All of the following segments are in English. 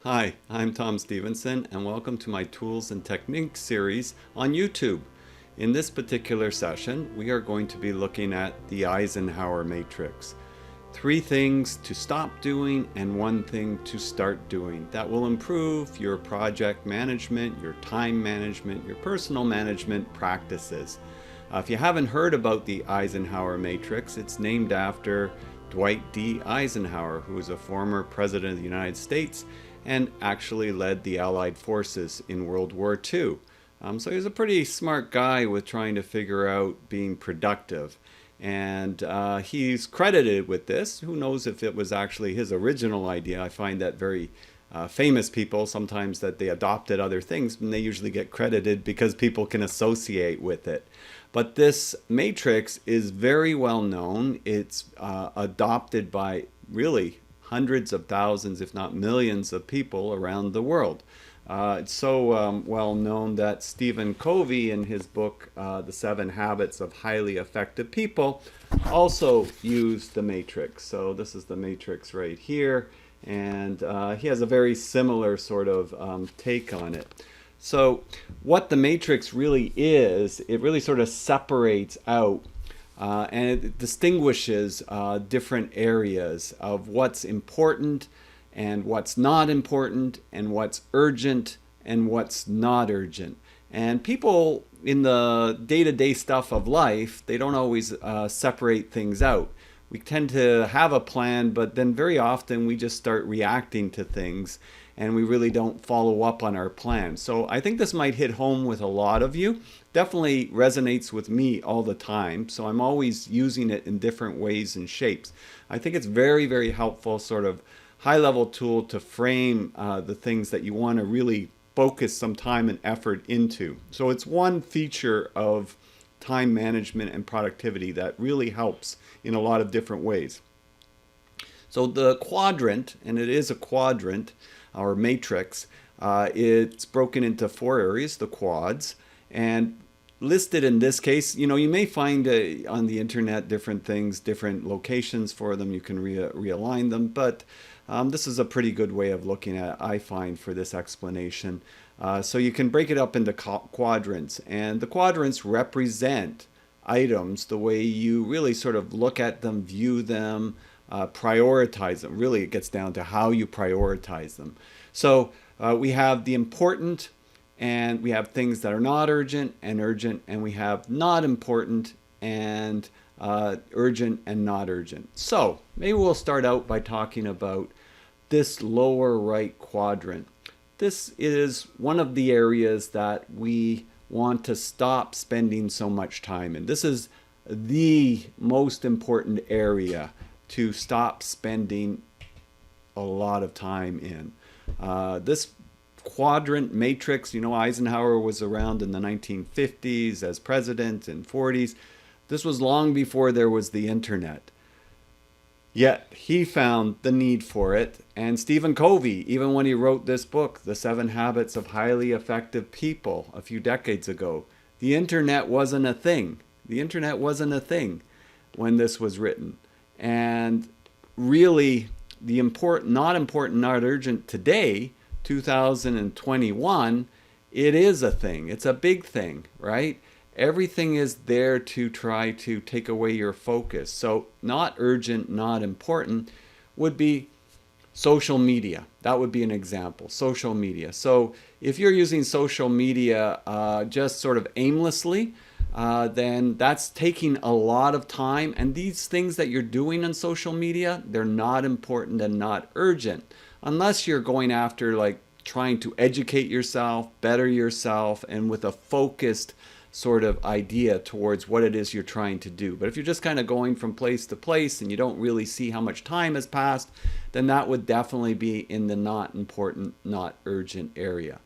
Hi, I'm Tom Stevenson, and welcome to my Tools and Techniques series on YouTube. In this particular session, we are going to be looking at the Eisenhower Matrix. 3 things to stop doing and 1 thing to start doing that will improve your project management, your time management, your personal management practices. If you haven't heard about the Eisenhower Matrix, it's named after Dwight D. Eisenhower, who was a former president of the United States and actually led the Allied forces in World War II. So he was a pretty smart guy with trying to figure out being productive. And he's credited with this. Who knows if it was actually his original idea? I find that very famous people, sometimes that they adopted other things, and they usually get credited because people can associate with it. But this matrix is very well known. It's adopted by really hundreds of thousands, if not millions of people around the world. It's so well known that Stephen Covey, in his book, The 7 Habits of Highly Effective People, also used the matrix. So this is the matrix right here, and he has a very similar sort of take on it. So what the matrix really is, it really sort of separates out and it distinguishes different areas of what's important and what's not important and what's urgent and what's not urgent. And people in the day-to-day stuff of life, they don't always separate things out. We tend to have a plan, but then very often we just start reacting to things and we really don't follow up on our plan. So I think this might hit home with a lot of you. Definitely resonates with me all the time. So I'm always using it in different ways and shapes. I think it's very, very helpful sort of high-level tool to frame the things that you want to really focus some time and effort into. So it's one feature of time management and productivity that really helps in a lot of different ways. So the quadrant, and it is a quadrant, or matrix, it's broken into 4 areas, the quads, and listed in this case, you may find on the internet different things, different locations for them, you can realign them, but this is a pretty good way of looking at it, I find, for this explanation. So you can break it up into quadrants, and the quadrants represent items the way you really sort of look at them, view them, prioritize them. Really, it gets down to how you prioritize them. So we have the important, and we have things that are not urgent, and we have not important and urgent and not urgent. So maybe we'll start out by talking about this lower right quadrant. This is one of the areas that we want to stop spending so much time in. This is the most important area to stop spending a lot of time in. This quadrant matrix, Eisenhower was around in the 1950s as president and 40s. This was long before there was the internet. Yet he found the need for it. And Stephen Covey, even when he wrote this book, The 7 Habits of Highly Effective People, a few decades ago, the internet wasn't a thing. The internet wasn't a thing when this was written. And really, the not important, not urgent today, 2021, it is a thing. It's a big thing, right? Everything is there to try to take away your focus. So not urgent, not important would be social media. That would be an example, social media. So if you're using social media just sort of aimlessly, then that's taking a lot of time. And these things that you're doing on social media, they're not important and not urgent. Unless you're going after like trying to educate yourself, better yourself, and with a focused sort of idea towards what it is you're trying to do. But if you're just kind of going from place to place and you don't really see how much time has passed, then that would definitely be in the not important, not urgent area.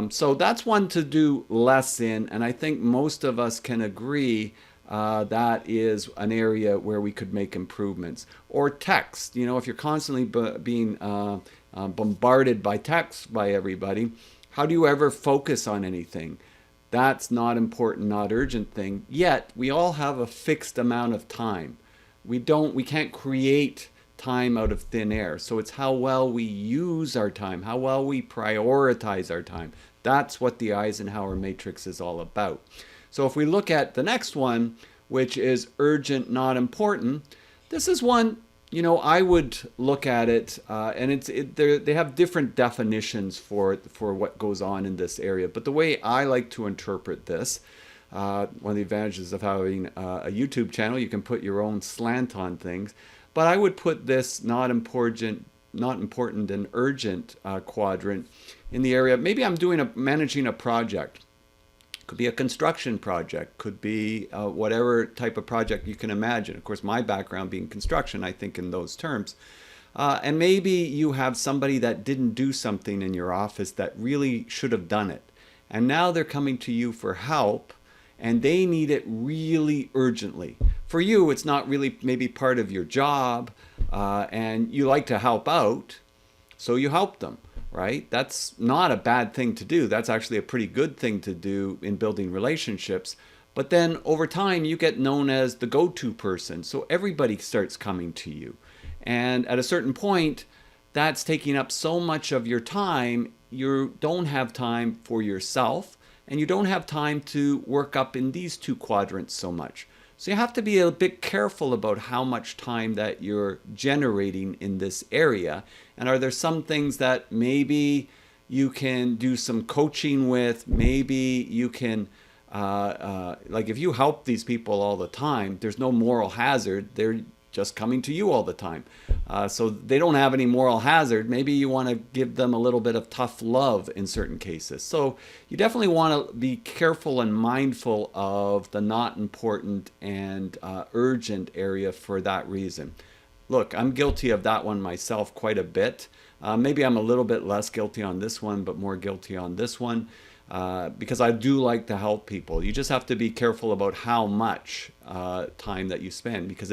So that's one to do less in, and I think most of us can agree that is an area where we could make improvements. Or text, if you're constantly being bombarded by text by everybody, how do you ever focus on anything? That's not important, not urgent thing. Yet we all have a fixed amount of time. We can't create time out of thin air. So it's how well we use our time, how well we prioritize our time. That's what the Eisenhower Matrix is all about. So if we look at the next one, which is urgent, not important, this is one, you know, I would look at it, and they have different definitions for what goes on in this area. But the way I like to interpret this, one of the advantages of having a YouTube channel, you can put your own slant on things. But I would put this not important and urgent quadrant in the area. Maybe I'm managing a project. Could be a construction project, could be whatever type of project you can imagine. Of course, my background being construction, I think in those terms. And maybe you have somebody that didn't do something in your office that really should have done it. And now they're coming to you for help, and they need it really urgently. For you, it's not really maybe part of your job, and you like to help out, so you help them. Right? That's not a bad thing to do. That's actually a pretty good thing to do in building relationships. But then over time, you get known as the go-to person. So everybody starts coming to you. And at a certain point, that's taking up so much of your time, you don't have time for yourself, and you don't have time to work up in these two quadrants so much. So you have to be a bit careful about how much time that you're generating in this area. And are there some things that maybe you can do some coaching with? Maybe you can, like if you help these people all the time, there's no moral hazard. They're just coming to you all the time. So they don't have any moral hazard. Maybe you want to give them a little bit of tough love in certain cases. So you definitely want to be careful and mindful of the not important and urgent area for that reason. Look, I'm guilty of that one myself quite a bit. Maybe I'm a little bit less guilty on this one, but more guilty on this one. Because I do like to help people. You just have to be careful about how much time that you spend, because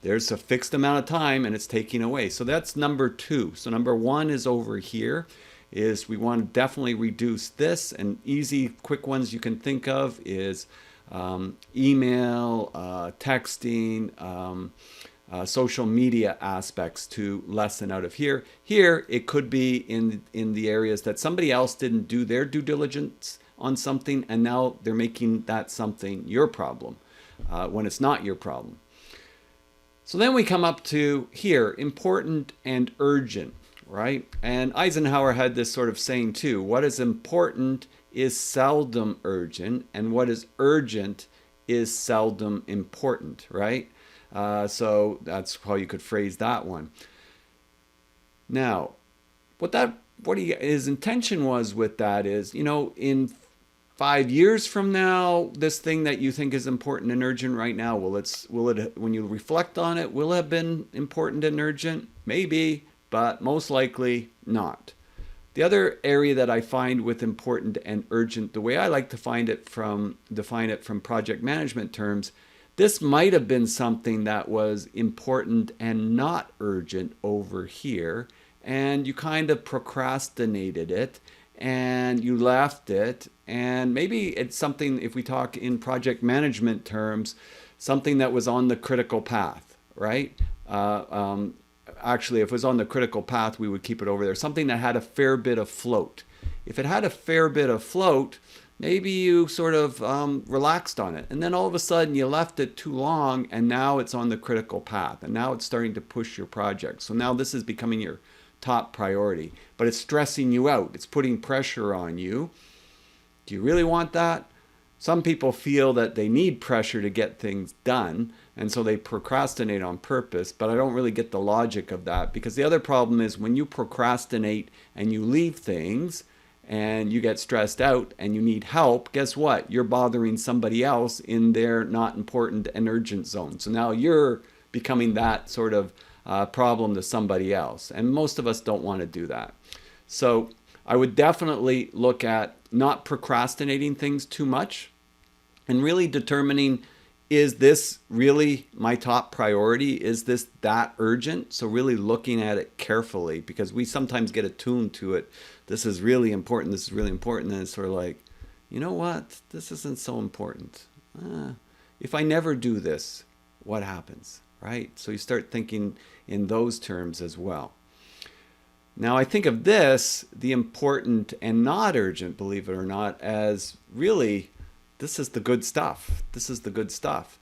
there's a fixed amount of time and it's taking away. So that's number 2. So number 1 is over here, is we want to definitely reduce this. And easy, quick ones you can think of is email, texting, social media aspects to lessen out of here. Here, it could be in the areas that somebody else didn't do their due diligence on something, and now they're making that something your problem when it's not your problem. So then we come up to here, important and urgent, right? And Eisenhower had this sort of saying too: what is important is seldom urgent, and what is urgent is seldom important, right? So that's how you could phrase that one. Now, what his intention was with that is, you know, in 5 years from now, this thing that you think is important and urgent right now, will it, when you reflect on it, will it have been important and urgent? Maybe, but most likely not. The other area that I find with important and urgent, the way I like to define it from project management terms, this might have been something that was important and not urgent over here, and you kind of procrastinated it, and you left it, and maybe it's something, if we talk in project management terms, something that was on the critical path, right? Actually, if it was on the critical path, we would keep it over there. Something that had a fair bit of float. If it had a fair bit of float, maybe you sort of relaxed on it, and then all of a sudden you left it too long, and now it's on the critical path, and now it's starting to push your project. So now this is becoming your top priority, but it's stressing you out. It's putting pressure on you. Do you really want that? Some people feel that they need pressure to get things done, and so they procrastinate on purpose, but I don't really get the logic of that, because the other problem is when you procrastinate and you leave things and you get stressed out and you need help, guess what? You're bothering somebody else in their not important and urgent zone. So now you're becoming that sort of problem to somebody else. And most of us don't want to do that. So I would definitely look at not procrastinating things too much and really determining, is this really my top priority? Is this that urgent? So really looking at it carefully, because we sometimes get attuned to it. This is really important. This is really important. And it's sort of like, you know what? This isn't so important. If I never do this, what happens, right? So you start thinking in those terms as well. Now I think of this, the important and not urgent, believe it or not, as really, this is the good stuff. This is the good stuff.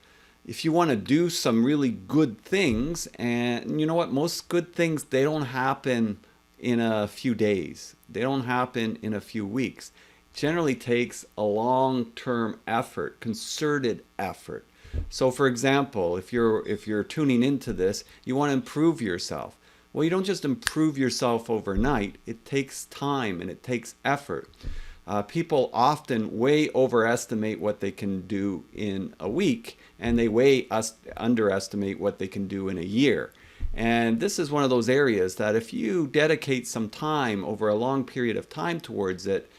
If you want to do some really good things, and you know what, most good things, they don't happen in a few days. They don't happen in a few weeks. It generally takes a long-term effort, concerted effort. So for example, if you're tuning into this, you want to improve yourself. Well, you don't just improve yourself overnight. It takes time and it takes effort. People often way overestimate what they can do in a week, and they way underestimate what they can do in a year. And this is one of those areas that if you dedicate some time over a long period of time towards it,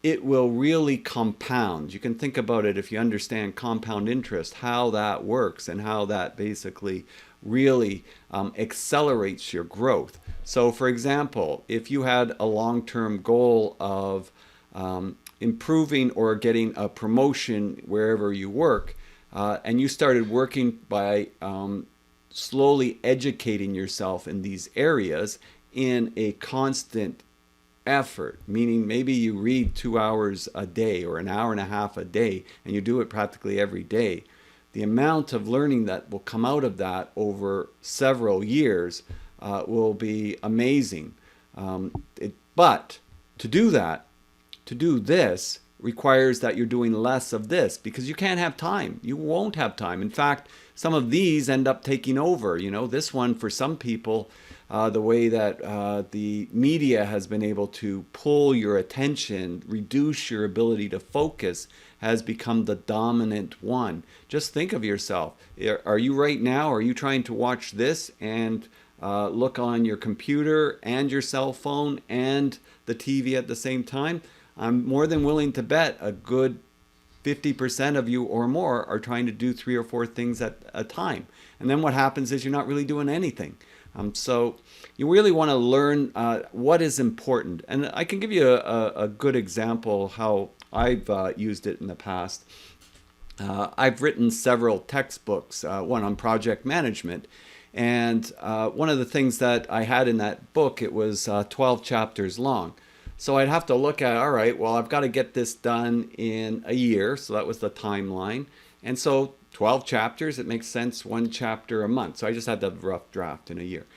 it will really compound. You can think about it, if you understand compound interest, how that works and how that basically really accelerates your growth. So for example, if you had a long-term goal of improving or getting a promotion wherever you work, and you started working by slowly educating yourself in these areas in a constant effort, meaning maybe you read 2 hours a day or an hour and a half a day, and you do it practically every day. The amount of learning that will come out of that over several years will be amazing. But to do that, to do this, requires that you're doing less of this, because you can't have time. You won't have time. In fact, some of these end up taking over. You know, this one for some people, the way that the media has been able to pull your attention, reduce your ability to focus, has become the dominant one. Just think of yourself. Are you right now, are you trying to watch this and look on your computer and your cell phone and the TV at the same time? I'm more than willing to bet a good 50% of you or more are trying to do 3 or 4 things at a time. And then what happens is you're not really doing anything. So you really want to learn what is important. And I can give you a good example how I've used it in the past. I've written several textbooks, one on project management. And one of the things that I had in that book, it was 12 chapters long. So I'd have to look at, all right, well, I've got to get this done in a year. So that was the timeline. And so 12 chapters, it makes sense, 1 chapter a month. So I just had the rough draft in a year.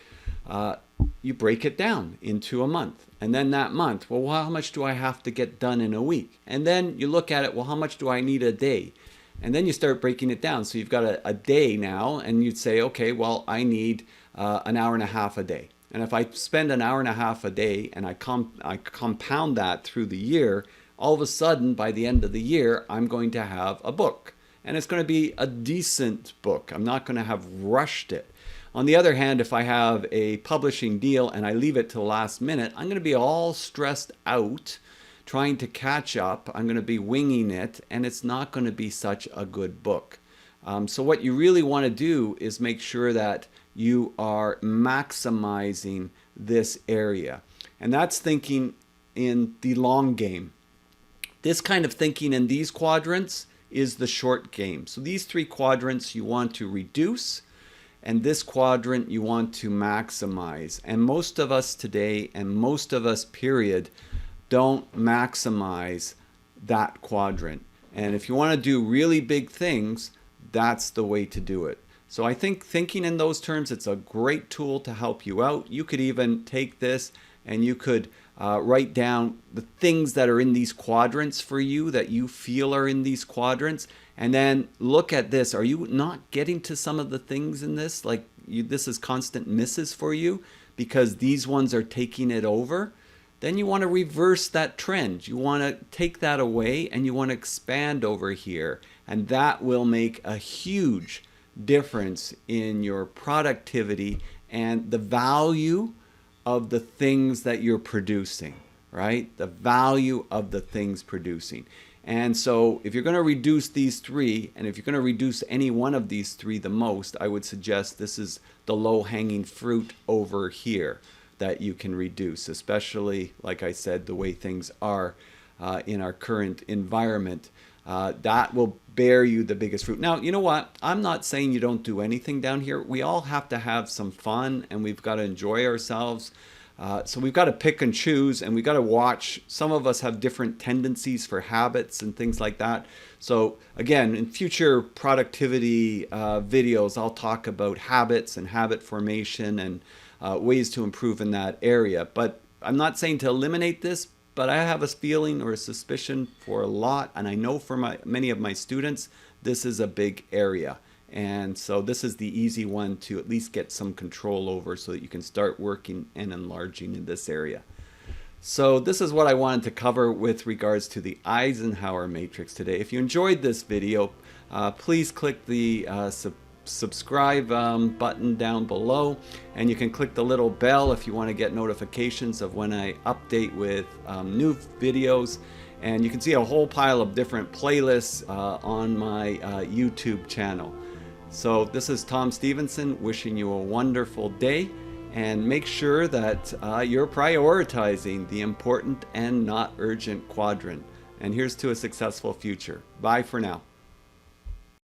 You break it down into a month. And then that month, well, how much do I have to get done in a week? And then you look at it, well, how much do I need a day? And then you start breaking it down. So you've got a day now, and you'd say, okay, well, I need an hour and a half a day. And if I spend an hour and a half a day and I compound that through the year, all of a sudden, by the end of the year, I'm going to have a book. And it's going to be a decent book. I'm not going to have rushed it. On the other hand, if I have a publishing deal and I leave it to the last minute, I'm going to be all stressed out trying to catch up. I'm going to be winging it, and it's not going to be such a good book. So what you really want to do is make sure that you are maximizing this area. And that's thinking in the long game. This kind of thinking in these quadrants is the short game. So these 3 quadrants you want to reduce, and this quadrant you want to maximize. And most of us today, and most of us period, don't maximize that quadrant. And if you want to do really big things, that's the way to do it. So I think thinking in those terms, it's a great tool to help you out. You could even take this and you could write down the things that are in these quadrants for you, that you feel are in these quadrants, and then look at this. Are you not getting to some of the things in this? Like this is constant misses for you because these ones are taking it over? Then you want to reverse that trend. You want to take that away and you want to expand over here. And that will make a huge difference in your productivity and the value of the things that you're producing, right? The value of the things producing. And so if you're going to reduce these 3, and if you're going to reduce any one of these 3 the most, I would suggest this is the low-hanging fruit over here that you can reduce, especially, like I said, the way things are in our current environment. that will bear you the biggest fruit. Now, you know what? I'm not saying you don't do anything down here. We all have to have some fun, and we've got to enjoy ourselves. So we've got to pick and choose, and we've got to watch. Some of us have different tendencies for habits and things like that. So again, in future productivity videos, I'll talk about habits and habit formation and ways to improve in that area. But I'm not saying to eliminate this, but I have a feeling or a suspicion for a lot, and I know for many of my students, this is a big area. And so this is the easy one to at least get some control over so that you can start working and enlarging in this area. So this is what I wanted to cover with regards to the Eisenhower matrix today. If you enjoyed this video, please click the subscribe button down below, and you can click the little bell if you want to get notifications of when I update with new videos. And you can see a whole pile of different playlists on my YouTube channel. So this is Tom Stevenson wishing you a wonderful day, and make sure that you're prioritizing the important and not urgent quadrant. And here's to a successful future. Bye for now.